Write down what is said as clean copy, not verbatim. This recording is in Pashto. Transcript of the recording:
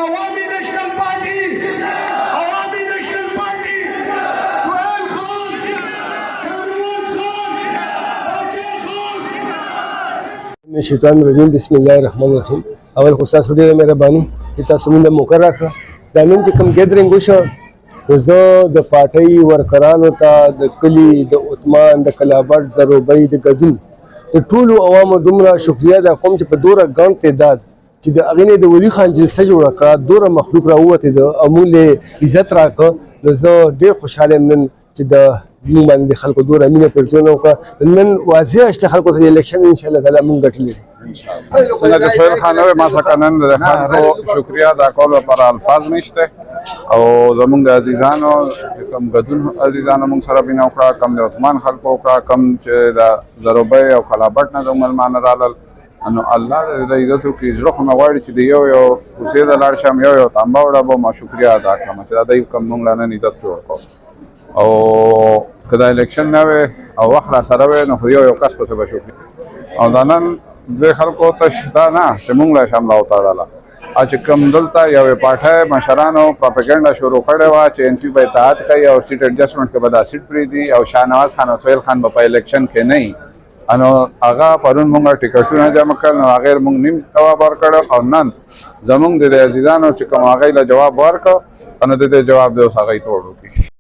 عوامی نیشنل پارٹی سہیل خان شہنواز خان باچا خان. من الشیطان الرجیم بسم الله الرحمن الرحیم. اول خو ستاسو ډېره مهرباني چې تاسو موږ موقع راکړه. دا نن چې کوم ګیدرینګ وشو نو زه د پارټۍ ورکرانو ته د کلي د عثمان د کلابټ زروبۍ د ګدون د ټولو عوامو دومره شکریه ادا کوم چې په دومره ګڼ تعداد چې د هغې نه د ولي خان جلسه جوړه کړه دومره مخلوق راووتې ده او موږ له عزت راکړه نو زه ډېر خوشحاله یم نن چې د موږ باندې د خلکو دومره مینه پرځونه وکړه. نن واضح شته خلکو ته د الیکشن انشاءالله تعالی موږ ګټلې دي. څنګه چې سهیل خان وویل ما څخه نن د خلکو شکریه ادا کولو لپاره الفاظ نشته او زمونږ د عزیزانو کوم ګدون عزیزانو موږ سره مینه وکړه کوم د عثمان خلکو وکړه کوم چې د زروبۍ او کلابټ نه زموږ مېلمانه رالل نو الله د عزت وکړي زړه خو مې غواړي چې د یو کوڅې ته لاړ شم یو تانبه وړه به ما شکریه ادا کړم چې دا دوی کوم موږ له نن عزت جوړ کړو او که دا الیکشن نه وی او وخت را سره وی نو خو یو کس پسې به شکریه او دا نن دوی خلکو ته شته نه چې موږ له شمله وتړله چې کوم دلته یوې پارټۍ مشرانو پروپاګنډه شروع کړې وه چې MP به اطاعت کوي او سیټ ایډجسټمنټ کې به دا سیټ پرېږدي او شاهنواز خان او سهیل خان به په الیکشن کې نه وي نو هغه پرون موږ ټکټونه جمع کړل نو هغې موږ نیم جواب ورکړ او نن زموږ د عزیزانو چې کوم هغې له جواب ورکړ نو د دې جواب دی اوس هغې ته وړو کړي.